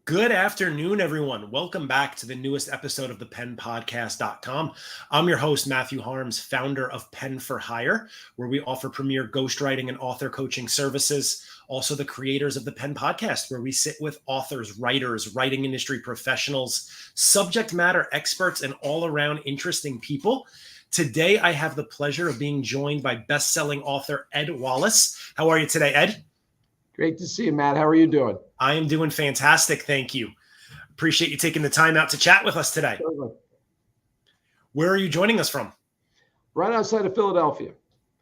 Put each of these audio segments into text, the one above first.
Good afternoon, everyone. Welcome back to the newest episode of the PenPodcast.com. I'm your host, Matthew Harms, founder of Pen for Hire, where we offer premier ghostwriting and author coaching services. Also, the creators of the Pen Podcast, where we sit with authors, writers, writing industry professionals, subject matter experts, and all around interesting people. Today, I have the pleasure of being joined by best-selling author Ed Wallace. How are you today, Ed? Great to see you, Matt. How are you doing? I am doing fantastic. Thank you. Appreciate you taking the time out to chat with us today. Certainly. Where are you joining us from? Right outside of Philadelphia.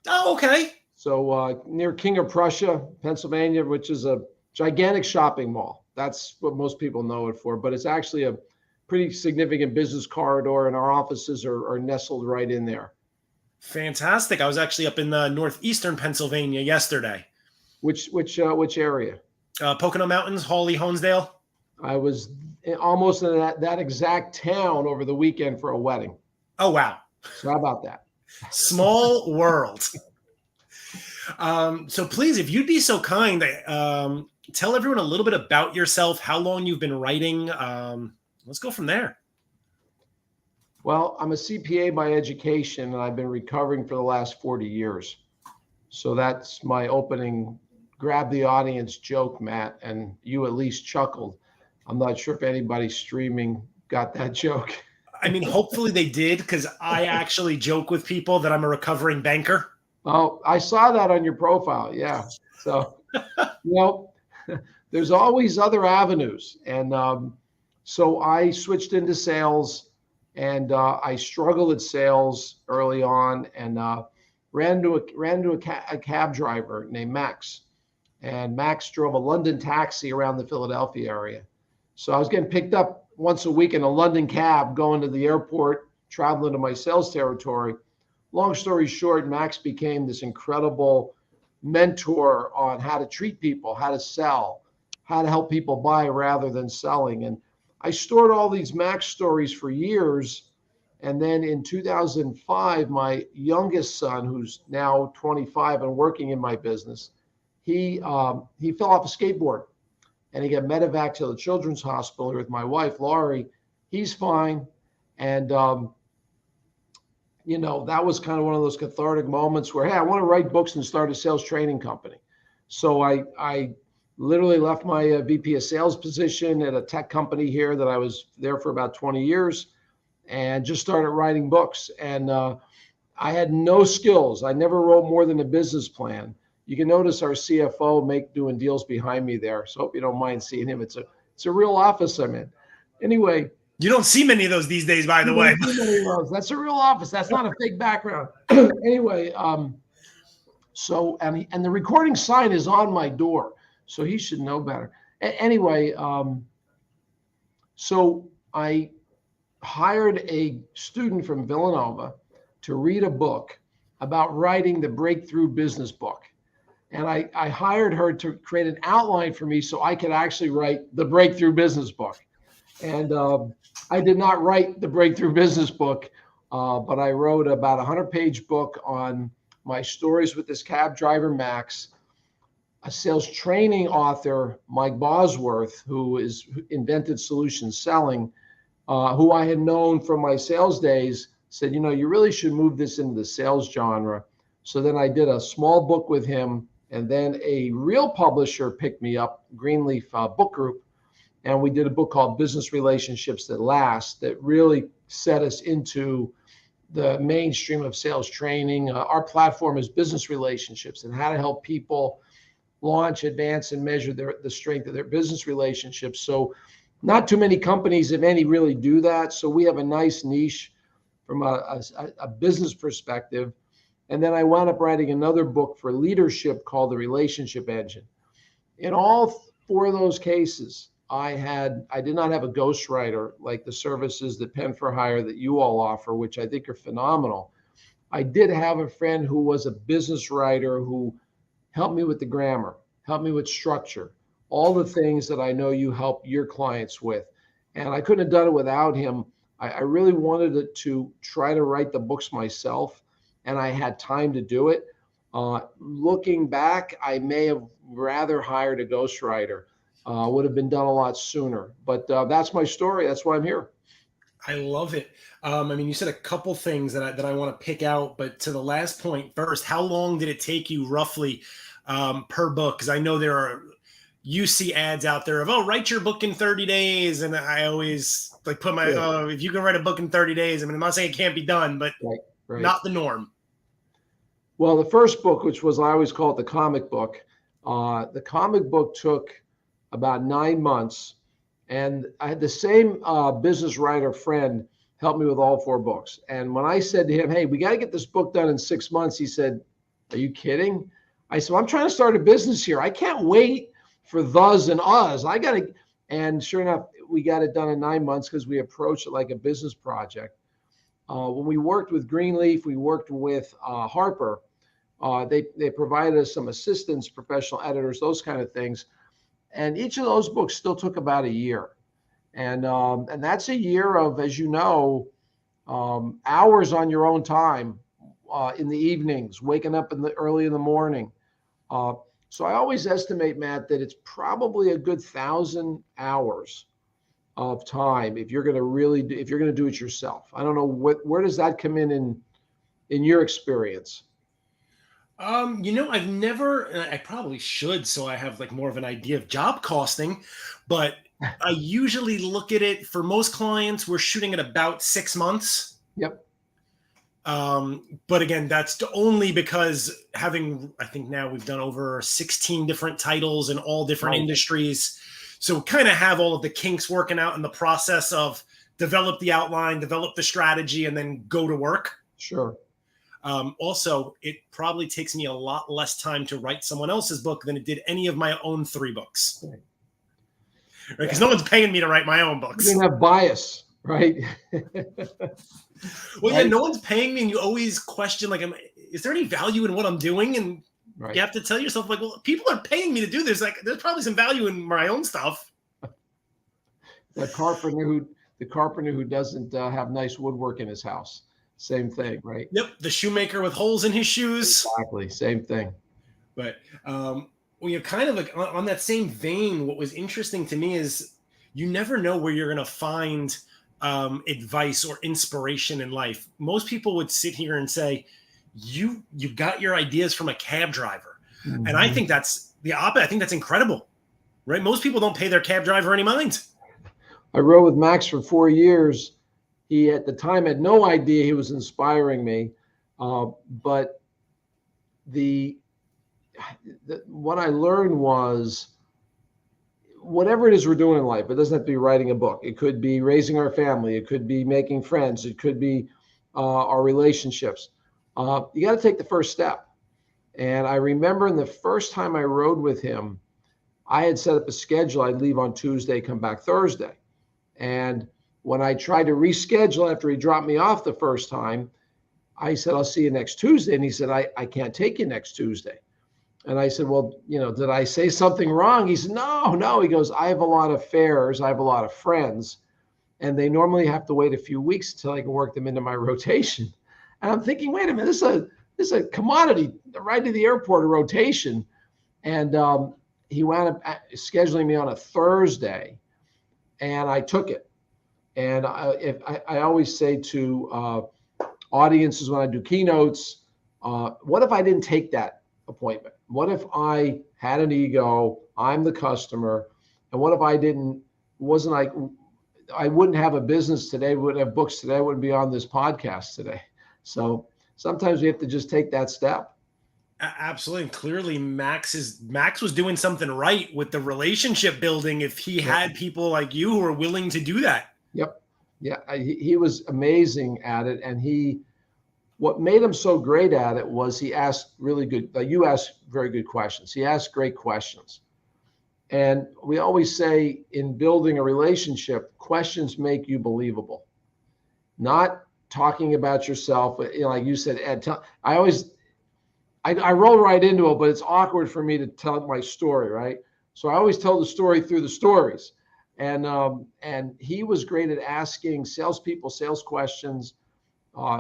Oh, okay. So near King of Prussia, Pennsylvania, which is a gigantic shopping mall. That's what most people know it for, but it's actually a pretty significant business corridor, and our offices are nestled right in there. Fantastic. I was actually up in northeastern Pennsylvania yesterday. Which area? Pocono Mountains, Hawley, Honesdale. I was almost in that exact town over the weekend for a wedding. Oh, wow. So how about that? Small world. So please, if you'd be so kind, tell everyone a little bit about yourself, how long you've been writing. Let's go from there. Well, I'm a CPA by education, and I've been recovering for the last 40 years. So that's my opening grab the audience joke, Matt, and you at least chuckled. I'm not sure if anybody streaming got that joke. I mean, hopefully they did, because I actually joke with people that I'm a recovering banker. Oh, I saw that on your profile. Yeah. So, there's always other avenues. And so I switched into sales, and I struggled at sales early on, and ran into a cab driver named Max. And Max drove a London taxi around the Philadelphia area. So I was getting picked up once a week in a London cab, going to the airport, traveling to my sales territory. Long story short, Max became this incredible mentor on how to treat people, how to sell, how to help people buy rather than selling. And I stored all these Max stories for years. And then in 2005, my youngest son, who's now 25 and working in my business, he fell off a skateboard, and he got medevaced to the Children's Hospital with my wife, Laurie. He's fine. And, that was kind of one of those cathartic moments where, hey, I want to write books and start a sales training company. So I literally left my VP of sales position at a tech company here that I was there for about 20 years and just started writing books. And I had no skills. I never wrote more than a business plan. You can notice our CFO doing deals behind me there. So hope you don't mind seeing him. It's a real office I'm in. Anyway. You don't see many of those these days, by the way. That's a real office. That's not a fake background. Anyway, so and the recording sign is on my door, so he should know better. Anyway, so I hired a student from Villanova to read a book about writing the breakthrough business book. And I hired her to create an outline for me so I could actually write the breakthrough business book. And I did not write the breakthrough business book, but I wrote about a 100-page book on my stories with this cab driver, Max, a sales training author, Mike Bosworth, who invented solution selling, who I had known from my sales days, said, you really should move this into the sales genre. So then I did a small book with him, and then a real publisher picked me up, Greenleaf Book Group, and we did a book called Business Relationships That Last that really set us into the mainstream of sales training. Our platform is business relationships and how to help people launch, advance, and measure the strength of their business relationships. So not too many companies, if any, really do that. So we have a nice niche from a business perspective. And then I wound up writing another book for leadership called The Relationship Engine. In all four of those cases, I did not have a ghostwriter like the services that Pen for Hire that you all offer, which I think are phenomenal. I did have a friend who was a business writer who helped me with the grammar, helped me with structure, all the things that I know you help your clients with. And I couldn't have done it without him. I really wanted to try to write the books myself, and I had time to do it. Looking back, I may have rather hired a ghostwriter. would have been done a lot sooner. But that's my story. That's why I'm here. I love it. I mean, you said a couple things that I want to pick out, but to the last point first, how long did it take you roughly per book? Because I know you see ads out there of, oh, write your book in 30 days. And I always like put my, if you can write a book in 30 days, I mean, I'm not saying it can't be done, but right. Not the norm. Well, the first book, which was, I always call it the comic book took about 9 months. And I had the same business writer friend help me with all 4 books. And when I said to him, hey, we got to get this book done in 6 months, he said, are you kidding? I said, well, I'm trying to start a business here. I can't wait for thus and us. I got to, and sure enough, we got it done in 9 months because we approached it like a business project. When we worked with Greenleaf, we worked with Harper. They provided us some assistants, professional editors, those kind of things. And each of those books still took about a year. And that's a year of, as you know, hours on your own time in the evenings, waking up early in the morning. So I always estimate, Matt, that it's probably a good 1,000 hours of time if you're going to do it yourself. I don't know where does that come in your experience? I've never, I probably should, so I have like more of an idea of job costing, but I usually look at it for most clients, we're shooting at about 6 months. Yep. But again, that's only because I think now we've done over 16 different titles in all different industries. So kind of have all of the kinks working out in the process of develop the outline, develop the strategy, and then go to work. Sure. Also, it probably takes me a lot less time to write someone else's book than it did any of my own 3 books. Right? Because no one's paying me to write my own books. You don't have bias, right? Well, yeah, no one's paying me, and you always question, like, is there any value in what I'm doing? And you have to tell yourself, like, well, people are paying me to do this. Like, there's probably some value in my own stuff. The carpenter who doesn't have nice woodwork in his house. Same thing, right? Yep. The shoemaker with holes in his shoes. Exactly. Same thing. But kind of like on that same vein, what was interesting to me is you never know where you're going to find advice or inspiration in life. Most people would sit here and say, you got your ideas from a cab driver. Mm-hmm. And I think that's the opposite. I think that's incredible, right? Most people don't pay their cab driver any mind. I rode with Max for 4 years. He at the time had no idea he was inspiring me. But what I learned was, whatever it is we're doing in life, it doesn't have to be writing a book. It could be raising our family. It could be making friends. It could be our relationships. You got to take the first step. And I remember the first time I rode with him, I had set up a schedule. I'd leave on Tuesday, come back Thursday. And when I tried to reschedule after he dropped me off the first time, I said, I'll see you next Tuesday. And he said, I can't take you next Tuesday. And I said, well, did I say something wrong? He said, no. He goes, I have a lot of fares. I have a lot of friends. And they normally have to wait a few weeks until I can work them into my rotation. And I'm thinking, wait a minute, this is a commodity, right to the airport, a rotation. And he wound up scheduling me on a Thursday. And I took it. And I always say to audiences when I do keynotes, what if I didn't take that appointment? What if I had an ego? I'm the customer. And what if I wouldn't have a business today, wouldn't have books today, wouldn't be on this podcast today. So sometimes we have to just take that step. Absolutely. And clearly Max was doing something right with the relationship building if he had people like you who were willing to do that. Yep. Yeah. He was amazing at it. And what made him so great at it was he asked really good, you asked very good questions. He asked great questions. And we always say in building a relationship, questions make you believable. Not talking about yourself, like you said, Ed, I roll right into it, but it's awkward for me to tell my story, right? So I always tell the story through the stories. And he was great at asking salespeople sales questions,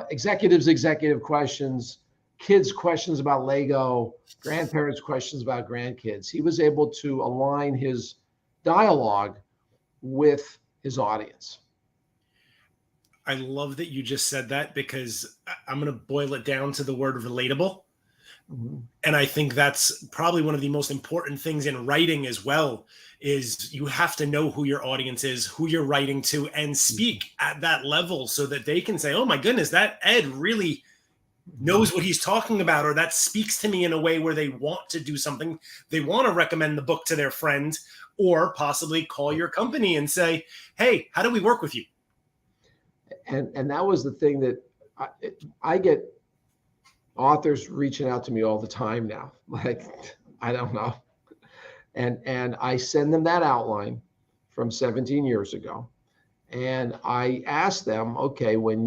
executives executive questions, kids questions about Lego, grandparents questions about grandkids. He was able to align his dialogue with his audience. I love that you just said that, because I'm going to boil it down to the word relatable. Mm-hmm. And I think that's probably one of the most important things in writing as well, is you have to know who your audience is, who you're writing to, and speak at that level so that they can say, oh my goodness, that Ed really knows what he's talking about, or that speaks to me in a way where they want to do something. They want to recommend the book to their friend, or possibly call your company and say, hey, how do we work with you? And that was the thing that I get authors reaching out to me all the time now. Like, I don't know. And I send them that outline from 17 years ago. And I ask them, okay, when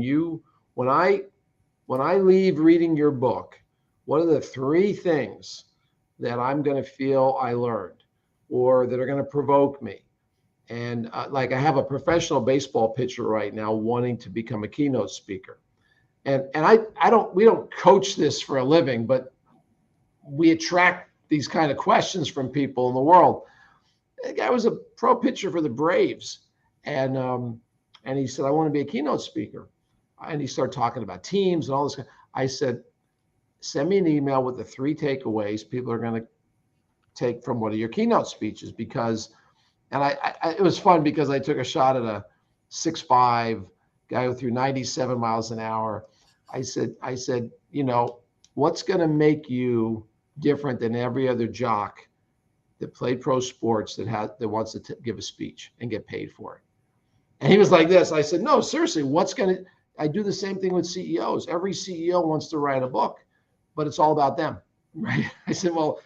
I leave reading your book, what are the 3 things that I'm going to feel I learned, or that are going to provoke me? And like, I have a professional baseball pitcher right now wanting to become a keynote speaker. And we don't coach this for a living, but we attract these kind of questions from people in the world. The guy was a pro pitcher for the Braves, and he said, I want to be a keynote speaker. And he started talking about teams and all this. I said, send me an email with the 3 takeaways people are going to take from one of your keynote speeches. Because, and it was fun, because I took a shot at a 6'5" guy who threw 97 miles an hour. I said, what's going to make you different than every other jock that played pro sports that wants to give a speech and get paid for it? And he was like this. I said, no, seriously, I do the same thing with CEOs. Every CEO wants to write a book, but it's all about them, right? I said, well,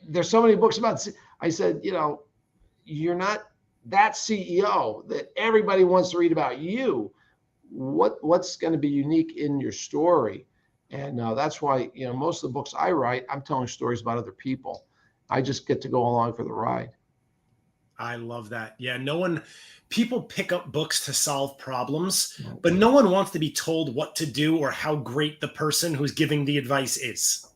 there's so many books about, I said, you're not that CEO that everybody wants to read about you. What's going to be unique in your story? And that's why, most of the books I write, I'm telling stories about other people. I just get to go along for the ride. I love that. Yeah, people pick up books to solve problems, but no one wants to be told what to do or how great the person who's giving the advice is.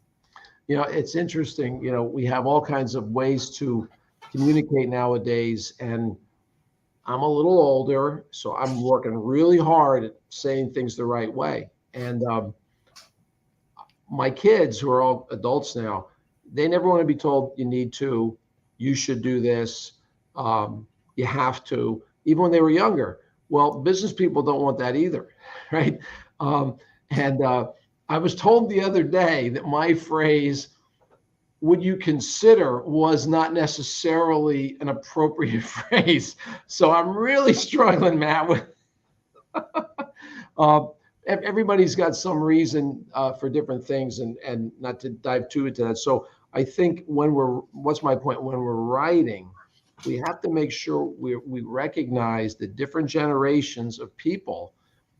It's interesting. We have all kinds of ways to communicate nowadays, and I'm a little older, so I'm working really hard at saying things the right way. And my kids, who are all adults now, they never want to be told you should do this, you have to, even when they were younger. Well, business people don't want that either, right? I was told the other day that my phrase, would you consider, was not necessarily an appropriate phrase. So I'm really struggling, Matt, with everybody's got some reason for different things, and not to dive too into that. So I think what's my point? When we're writing, we have to make sure we recognize the different generations of people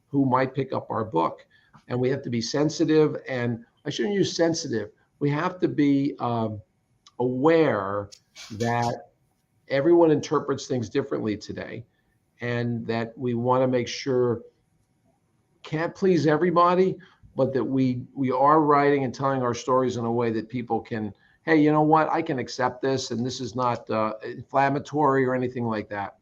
who might pick up our book. And we have to be sensitive, and I shouldn't use sensitive. We have to be aware that everyone interprets things differently today, and that we want to make sure, can't please everybody, but that we are writing and telling our stories in a way that people can, hey, you know what, I can accept this, and this is not inflammatory or anything like that.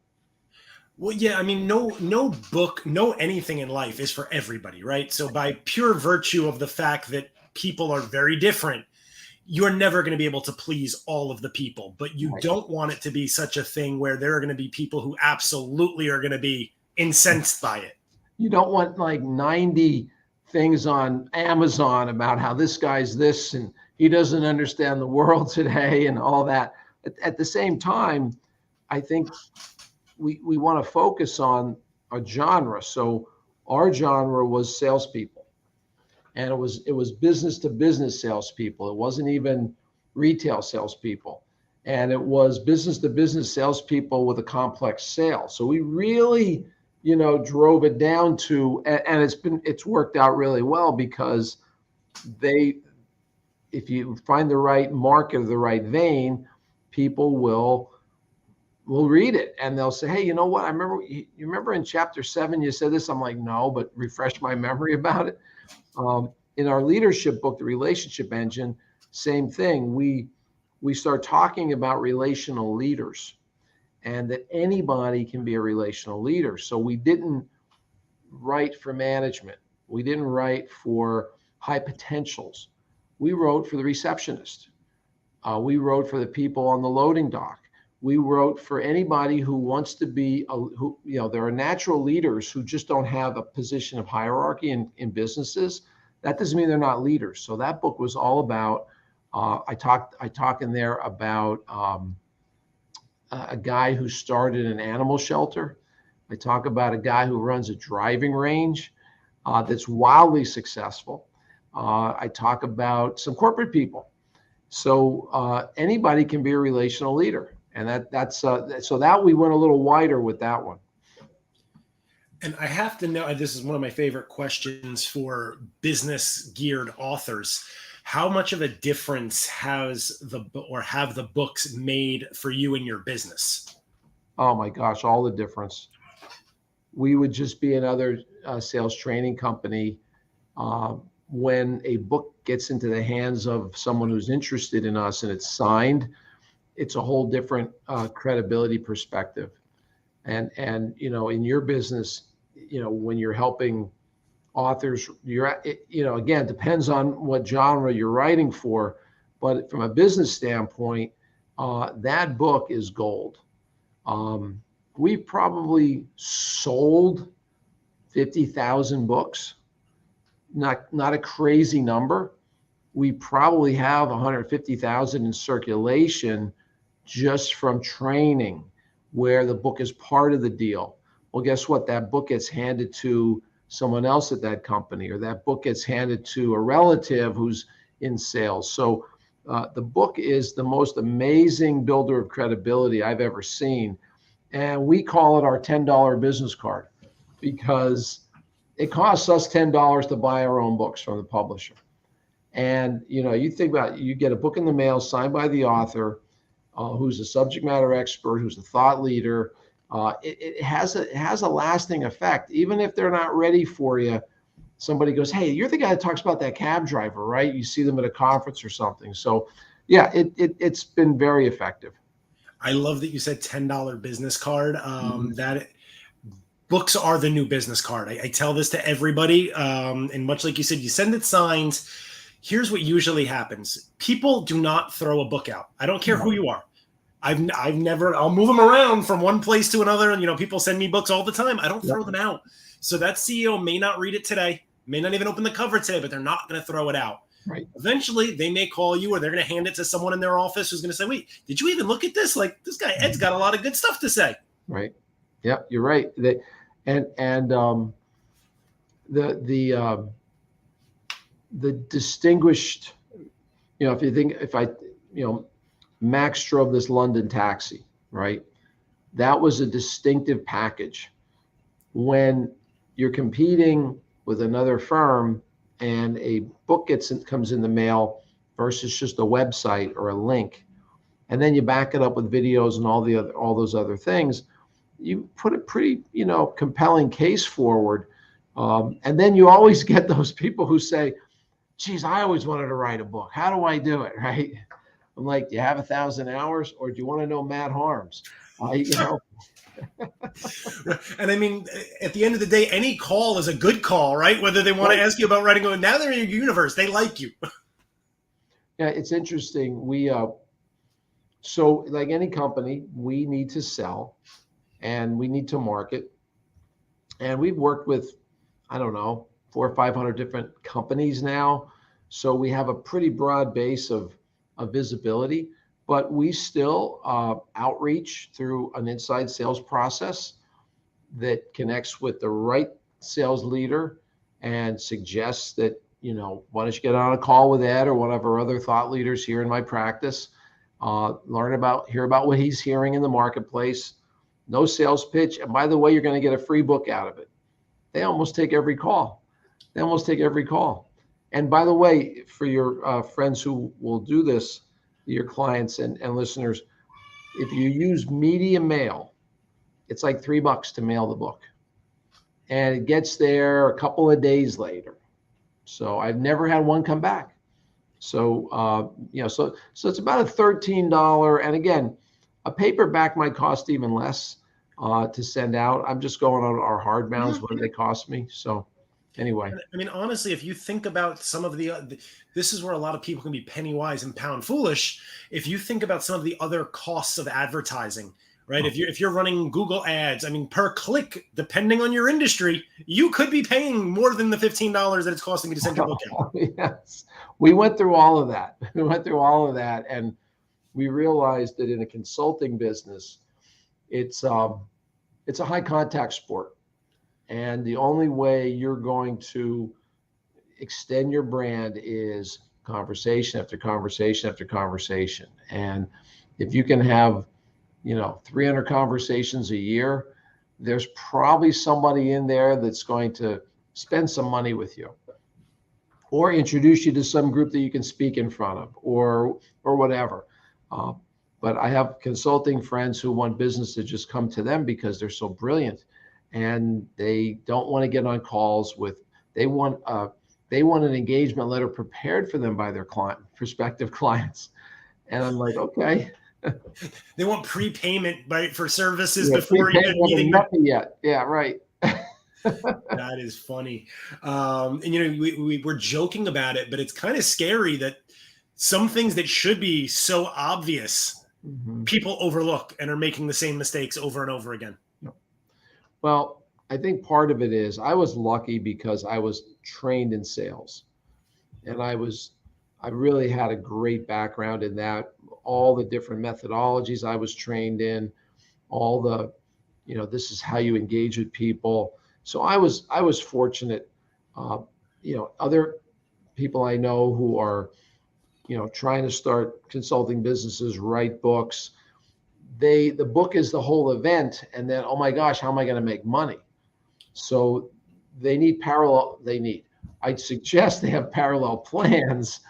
Well, yeah, I mean, no book, no anything in life is for everybody, right? So by pure virtue of the fact that people are very different, you're never going to be able to please all of the people, but you don't want it to be such a thing where there are going to be people who absolutely are going to be incensed by it. You don't want like 90 things on Amazon about how this guy's this and he doesn't understand the world today and all that. At the same time, I think we want to focus on a genre. So our genre was salespeople, and it was business to business salespeople. It wasn't even retail salespeople, and it was business to business salespeople with a complex sale. So we really, drove it down to, and it's worked out really well, because if you find the right market or the right vein, people will read it, and they'll say, hey, you know what? You remember in chapter 7, you said this? I'm like, no, but refresh my memory about it. In our leadership book, The Relationship Engine, same thing. We start talking about relational leaders, and that anybody can be a relational leader. So we didn't write for management. We didn't write for high potentials. We wrote for the receptionist. We wrote for the people on the loading dock. We wrote for anybody who wants to be, there are natural leaders who just don't have a position of hierarchy in businesses. That doesn't mean they're not leaders. So that book was all about, I talk in there about a guy who started an animal shelter. I talk about a guy who runs a driving range that's wildly successful. I talk about some corporate people. So anybody can be a relational leader. And that's so that we went a little wider with that one. And I have to know, this is one of my favorite questions for business geared authors. How much of a difference have the books made for you in your business? Oh my gosh, all the difference. We would just be another sales training company. When a book gets into the hands of someone who's interested in us and it's signed, it's a whole different credibility perspective. And in your business, when you're helping authors, again, depends on what genre you're writing for, but from a business standpoint, that book is gold. We probably sold 50,000 books, not a crazy number. We probably have 150,000 in circulation just from training, where the book is part of the deal. Well, guess what? That book gets handed to someone else at that company, or that book gets handed to a relative who's in sales. So the book is the most amazing builder of credibility I've ever seen. And we call it our $10 business card, because it costs us $10 to buy our own books from the publisher. And you think about it, you get a book in the mail signed by the author, who's a subject matter expert, who's a thought leader. It has a lasting effect. Even if they're not ready for you, somebody goes, "Hey, you're the guy that talks about that cab driver, right?" You see them at a conference or something. So yeah, it's been very effective. I love that you said $10 business card. That books are the new business card. I tell this to everybody. And much like you said, you send it signed. Here's what usually happens. People do not throw a book out. I don't care who you are. I'll move them around from one place to another. And, people send me books all the time. I don't throw them out. So that CEO may not read it today, may not even open the cover today, but they're not going to throw it out. Right. Eventually, they may call you, or they're going to hand it to someone in their office who's going to say, "Wait, did you even look at this? Like, this guy Ed's got a lot of good stuff to say." Right. Yeah, you're right. The distinguished, Max drove this London taxi, right? That was a distinctive package. When you're competing with another firm and a book comes in the mail versus just a website or a link, and then you back it up with videos and all those other things, you put a pretty compelling case forward, and then you always get those people who say, "Geez, I always wanted to write a book. How do I do it?" Right? I'm like, "Do you have 1,000 hours, or do you want to know Matt Harms?" And I mean, at the end of the day, any call is a good call, right? Whether they want to ask you about writing, now they're in your universe, they like you. Yeah, it's interesting. So like any company, we need to sell and we need to market. And we've worked with, 400 or 500 different companies now. So we have a pretty broad base of visibility, but we still outreach through an inside sales process that connects with the right sales leader and suggests that, why don't you get on a call with Ed or one of our other thought leaders here in my practice, hear about what he's hearing in the marketplace. No sales pitch. And by the way, you're going to get a free book out of it. They almost take every call. And by the way, for your friends who will do this, your clients and listeners, if you use media mail, it's like $3 to mail the book. And it gets there a couple of days later. So I've never had one come back. So, so it's about a $13. And again, A paperback might cost even less to send out. I'm just going on our hardbounds, what do they cost me? So anyway. I mean, honestly, if you think about some of this is where a lot of people can be penny wise and pound foolish. If you think about some of the other costs of advertising, right? If you're running Google ads, I mean, per click, depending on your industry, you could be paying more than the $15 that it's costing me to send your book out. Yes, we went through all of that. And we realized that in a consulting business, it's a high contact sport. And the only way you're going to extend your brand is conversation after conversation after conversation. And if you can have, 300 conversations a year, there's probably somebody in there that's going to spend some money with you or introduce you to some group that you can speak in front of or whatever. But I have consulting friends who want business to just come to them because they're so brilliant, and they don't want to get on calls they want an engagement letter prepared for them by their prospective clients. And I'm like, okay. They want prepayment, right, for services before even nothing yet. Yeah, right. That is funny. And we were joking about it, but it's kind of scary that some things that should be so obvious, people overlook and are making the same mistakes over and over again. Well, I think part of it is I was lucky because I was trained in sales, and I really had a great background in that. All the different methodologies I was trained in, all the, this is how you engage with people. So I was fortunate. Other people I know who are, trying to start consulting businesses, write books. The book is the whole event, and then, oh my gosh, how am I going to make money? So they need I'd suggest they have parallel plans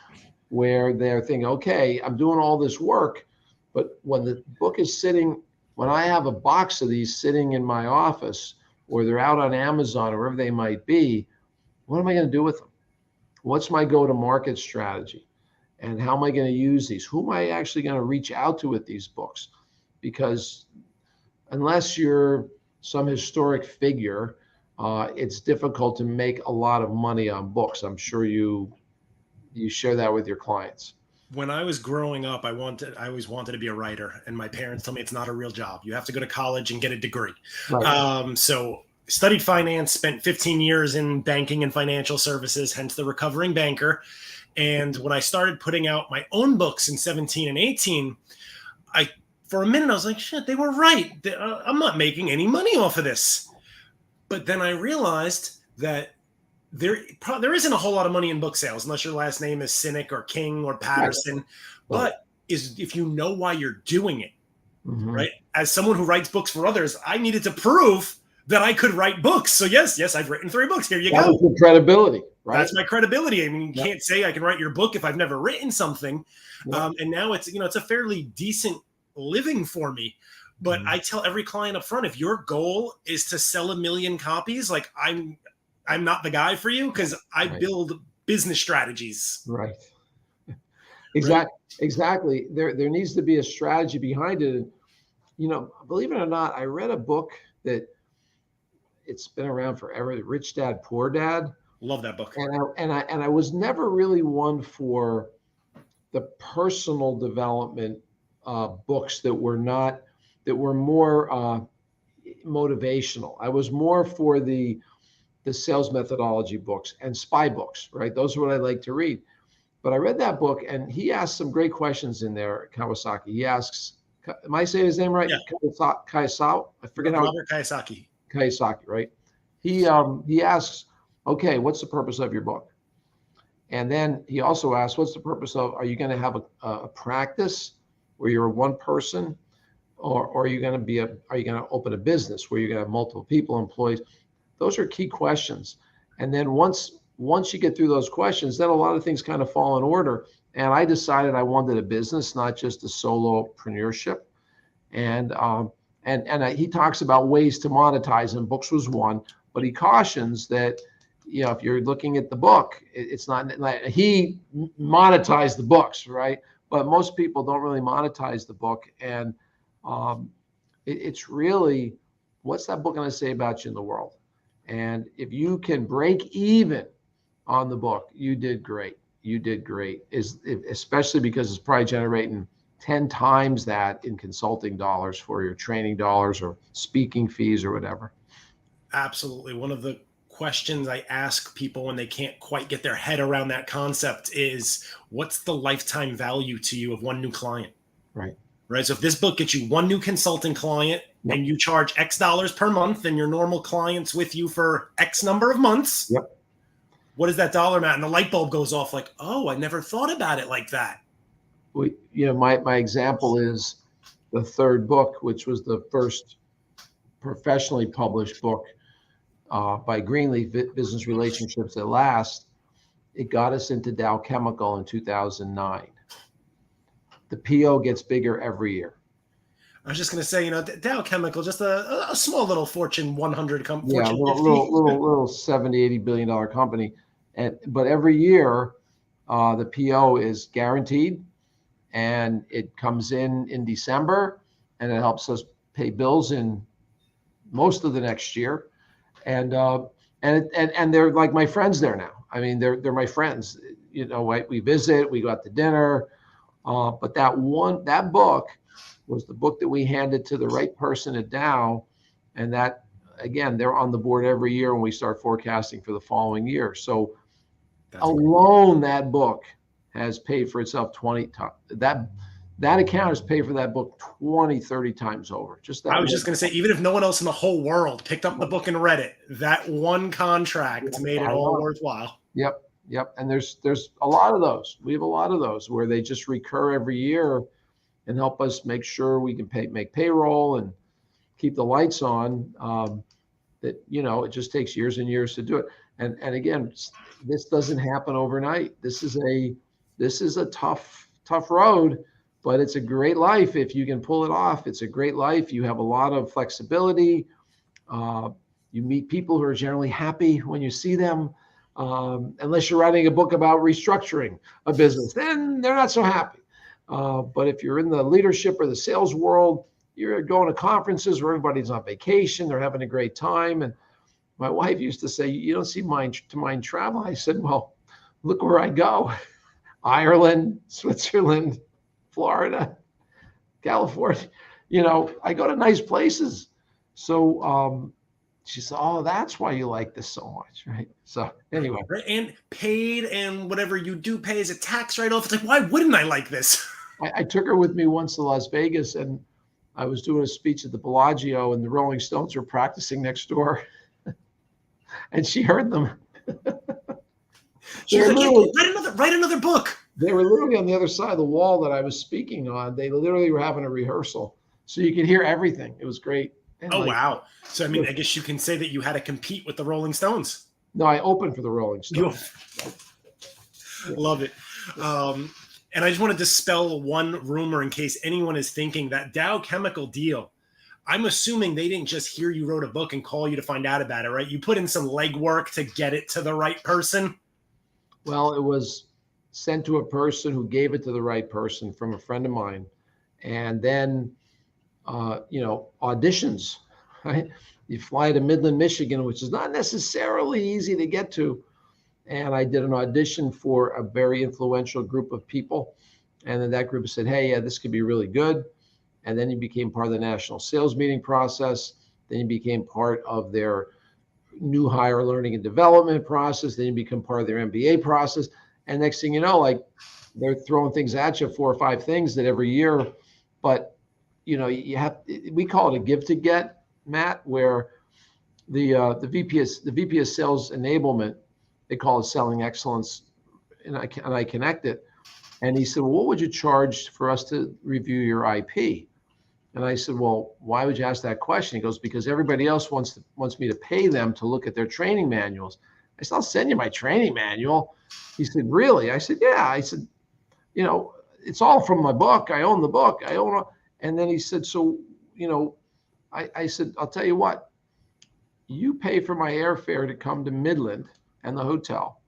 where they're thinking, okay, I'm doing all this work, but when the book is when I have a box of these sitting in my office, or they're out on Amazon or wherever they might be, what am I going to do with them? What's my go-to-market strategy? And how am I going to use these? Who am I actually going to reach out to with these books? Because unless you're some historic figure, it's difficult to make a lot of money on books. I'm sure you share that with your clients. When I was growing up, I always wanted to be a writer, and my parents told me it's not a real job. You have to go to college and get a degree. Right. So studied finance, spent 15 years in banking and financial services, hence the recovering banker. And when I started putting out my own books in 17 and 18, for a minute, I was like, shit, they were right. I'm not making any money off of this. But then I realized that there isn't a whole lot of money in book sales unless your last name is Sinek or King or Patterson. Right. But if you know why you're doing it, right? As someone who writes books for others, I needed to prove that I could write books. So yes, I've written 3 books. Here you go. That was your credibility, right? That's my credibility. I mean, you can't say I can write your book if I've never written something. And now it's a fairly decent living for me. But I tell every client up front, if your goal is to sell 1 million copies, like I'm not the guy for you, because I build business strategies. Right. Exactly. There needs to be a strategy behind it. And, believe it or not, I read a book that it's been around forever, Rich Dad, Poor Dad. Love that book. And I was never really one for the personal development books that were more motivational. I was more for the sales methodology books and spy books, right? Those are what I like to read. But I read that book, and he asked some great questions in there, Kawasaki. He asks, am I saying his name right? Yeah. Kiyosaki? I forget how. Robert Kiyosaki. Kiyosaki, right? He asks, okay, what's the purpose of your book? And then he also asks, what's the purpose of, are you going to have a practice where you're one person, or are you going to open a business where you're going to have multiple people, employees? Those are key questions. And then once you get through those questions, then a lot of things kind of fall in order. And I decided I wanted a business, not just a solopreneurship. And he talks about ways to monetize, and books was one. But he cautions that, if you're looking at the book, it's not like he monetized the books, right? But most people don't really monetize the book. And It's really, what's that book going to say about you in the world? And if you can break even on the book, you did great. You did great. Especially because it's probably generating 10 times that in consulting dollars for your training dollars or speaking fees or whatever. Absolutely. One of the questions I ask people when they can't quite get their head around that concept is, what's the lifetime value to you of one new client? Right. Right. So if this book gets you one new consulting client, Yep. and you charge X dollars per month, and your normal client's with you for X number of months, yep. What is that dollar amount? And the light bulb goes off like, oh, I never thought about it like that. My example is the third book, which was the first professionally published book by Greenleaf, Business Relationships That Last. It got us into Dow Chemical in 2009. The PO gets bigger every year. I was just going to say, Dow Chemical, just a small little Fortune 100 company. Yeah, Fortune 50. little 70, $80 billion company. But every year, the PO is guaranteed, and it comes in December, and it helps us pay bills in most of the next year. And they're like my friends there now. I mean, they're my friends. We visit, we go out to dinner. But that book was the book that we handed to the right person at Dow, and that, again, they're on the board every year when we start forecasting for the following year. So alone, that book has paid for itself 20 times. That account has paid for that book 20, 30 times over. I was just going to say, even if no one else in the whole world picked up the book and read it, that one contract made it all worthwhile. Yep. And there's a lot of those. We have a lot of those where they just recur every year and help us make sure we can make payroll and keep the lights on. It just takes years and years to do it. And again, this doesn't happen overnight. This is a tough road, but it's a great life if you can pull it off. It's a great life. You have a lot of flexibility. You meet people who are generally happy when you see them. Unless you're writing a book about restructuring a business, then they're not so happy. But if you're in the leadership or the sales world, you're going to conferences where everybody's on vacation, they're having a great time. And my wife used to say, you don't seem to mind travel. I said, well, look where I go. Ireland, Switzerland, Florida, California. I go to nice places. So she said, oh, that's why you like this so much, right? So anyway. And paid, and whatever you do pay is a tax write-off. It's like, why wouldn't I like this? I took her with me once to Las Vegas, and I was doing a speech at the Bellagio, and the Rolling Stones were practicing next door. And she heard them. She was like, write another book. They were literally on the other side of the wall that I was speaking on. They literally were having a rehearsal. So you could hear everything. It was great. And wow. So, I guess you can say that you had to compete with the Rolling Stones. No, I opened for the Rolling Stones. Love it. And I just want to dispel one rumor in case anyone is thinking that Dow Chemical deal. I'm assuming they didn't just hear you wrote a book and call you to find out about it, right? You put in some legwork to get it to the right person. Well, it was sent to a person who gave it to the right person from a friend of mine. And then, auditions, right? You fly to Midland, Michigan, which is not necessarily easy to get to. And I did an audition for a very influential group of people. And then that group said, hey, yeah, this could be really good. And then you became part of the national sales meeting process. Then you became part of their new hire learning and development process. Then you become part of their MBA process. And next thing you know, like, they're throwing things at you, 4 or 5 things that every year. But, we call it a give to get, Matt, where the VP of sales enablement, they call it selling excellence, and I connect it. And he said, well, what would you charge for us to review your IP? And I said, well, why would you ask that question? He goes, because everybody else wants me to pay them to look at their training manuals. I said, I'll send you my training manual. He said, really? I said, yeah. I said, it's all from my book. I own the book. I own it. And then he said, so, I said, I'll tell you what, you pay for my airfare to come to Midland and the hotel,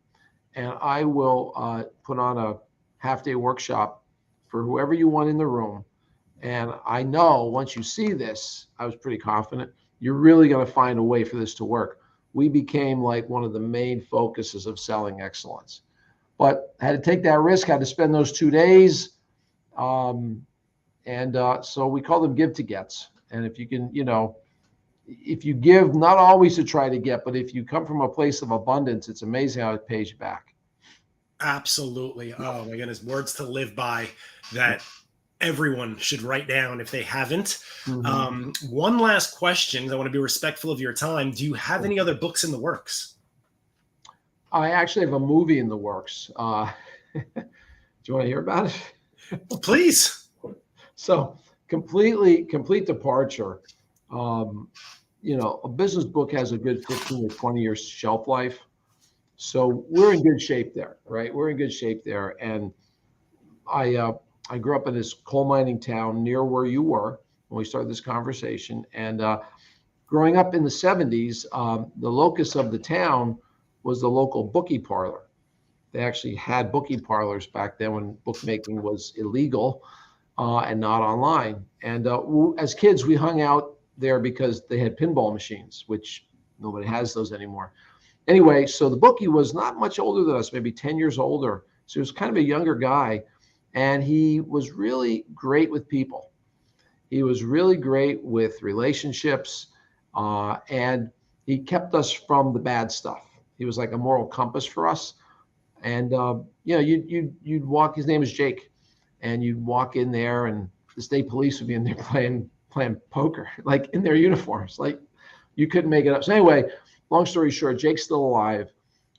and I will put on a half-day workshop for whoever you want in the room. And I know once you see this, I was pretty confident, you're really going to find a way for this to work. We became like one of the main focuses of selling excellence. But I had to take that risk, had to spend those 2 days. So we call them give to gets. And if you can, if you give, not always to try to get, but if you come from a place of abundance, it's amazing how it pays you back. Absolutely. Oh my goodness. Words to live by that everyone should write down if they haven't. One last question. I want to be respectful of your time. Do you have any other books in the works? I actually have a movie in the works. Do you want to hear about it? Please. So complete departure. A business book has a good 15 or 20 years shelf life. So we're in good shape there, right? We're in good shape there. And I grew up in this coal mining town near where you were when we started this conversation. And growing up in the 70s, the locus of the town was the local bookie parlor. They actually had bookie parlors back then when bookmaking was illegal and not online. And as kids, we hung out there because they had pinball machines, which nobody has those anymore. Anyway, so the bookie was not much older than us, maybe 10 years older. So he was kind of a younger guy. And he was really great with people. He was really great with relationships. And he kept us from the bad stuff. He was like a moral compass for us. And, you'd walk, his name is Jake. And you'd walk in there and the state police would be in there playing poker, like in their uniforms. Like you couldn't make it up. So anyway, long story short, Jake's still alive.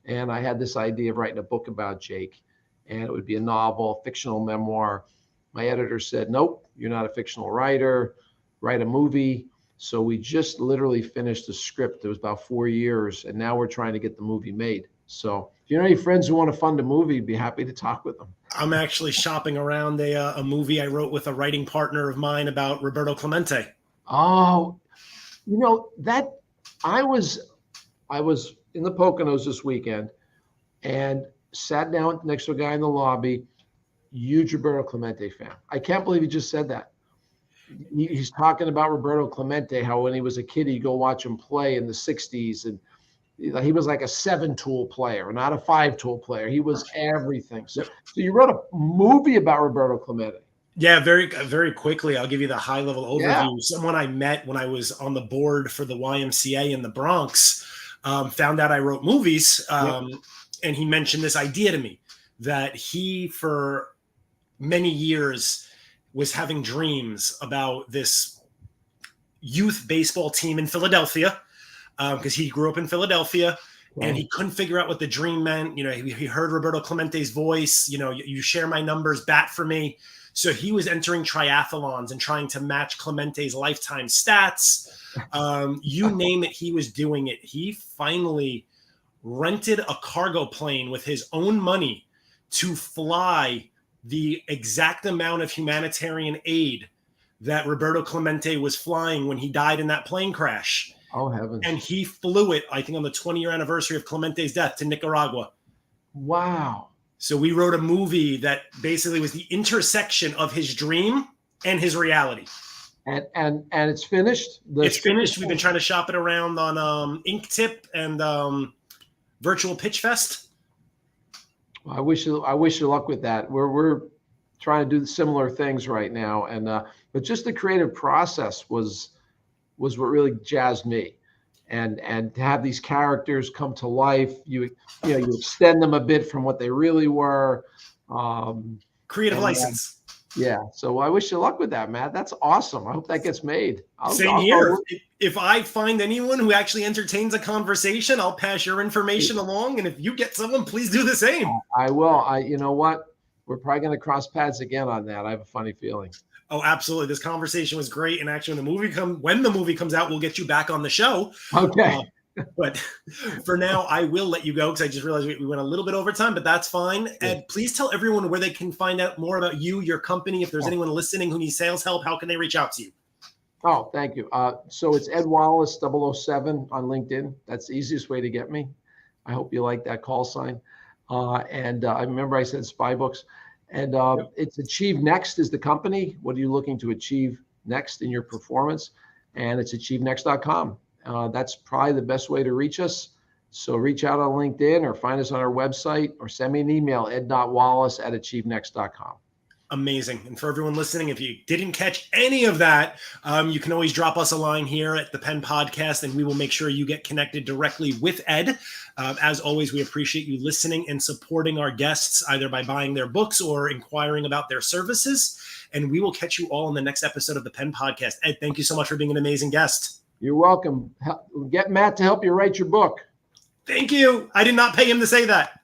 And I had this idea of writing a book about Jake. And it would be a novel, fictional memoir. My editor said, nope, you're not a fictional writer, write a movie. So we just literally finished the script. It was about 4 years. And now we're trying to get the movie made. So if you know any friends who want to fund a movie, be happy to talk with them. I'm actually shopping around a movie I wrote with a writing partner of mine about Roberto Clemente. Oh, that I was in the Poconos this weekend and sat down next to a guy in the lobby, huge Roberto Clemente fan. I can't believe he just said that. He's talking about Roberto Clemente, how when he was a kid, he'd go watch him play in the 60s. And he was like a 7-tool player, not a 5-tool player. He was everything. So you wrote a movie about Roberto Clemente. Yeah, very, very quickly. I'll give you the high level overview. Yeah. Someone I met when I was on the board for the YMCA in the Bronx found out I wrote movies. And he mentioned this idea to me that he, for many years, was having dreams about this youth baseball team in Philadelphia because he grew up in Philadelphia. And he couldn't figure out what the dream meant. He heard Roberto Clemente's voice. You share my numbers, bat for me. So he was entering triathlons and trying to match Clemente's lifetime stats. You name it, he was doing it. He finally rented a cargo plane with his own money to fly the exact amount of humanitarian aid that Roberto Clemente was flying when he died in that plane crash. Oh, heavens. And he flew it, I think, on the 20-year anniversary of Clemente's death to Nicaragua. Wow. So we wrote a movie that basically was the intersection of his dream and his reality. And it's finished? It's finished. We've been trying to shop it around on Inktip and Virtual Pitch Fest. I wish you luck with that. We're trying to do similar things right now. And but just the creative process was what really jazzed me. And to have these characters come to life, you extend them a bit from what they really were. Creative license. Yeah. So I wish you luck with that, Matt. That's awesome. I hope that gets made. Same here. If I find anyone who actually entertains a conversation, I'll pass your information along. And if you get someone, please do the same. I will. You know what? We're probably going to cross paths again on that. I have a funny feeling. Oh, absolutely. This conversation was great. And actually, when the movie comes out, we'll get you back on the show. Okay. But for now, I will let you go because I just realized we went a little bit over time, but that's fine. Ed, please tell everyone where they can find out more about you, your company. If there's anyone listening who needs sales help, how can they reach out to you? Oh, thank you. So it's Ed Wallace 007 on LinkedIn. That's the easiest way to get me. I hope you like that call sign. And I remember I said spy books. And it's Achieve Next is the company. What are you looking to achieve next in your performance? And it's achievenext.com. That's probably the best way to reach us. So reach out on LinkedIn or find us on our website or send me an email, ed.wallace@achievenext.com. Amazing. And for everyone listening, if you didn't catch any of that, you can always drop us a line here at the Pen Podcast, and we will make sure you get connected directly with Ed. As always, we appreciate you listening and supporting our guests, either by buying their books or inquiring about their services. And we will catch you all in the next episode of the Pen Podcast. Ed, thank you so much for being an amazing guest. You're welcome. Get Matt to help you write your book. Thank you. I did not pay him to say that.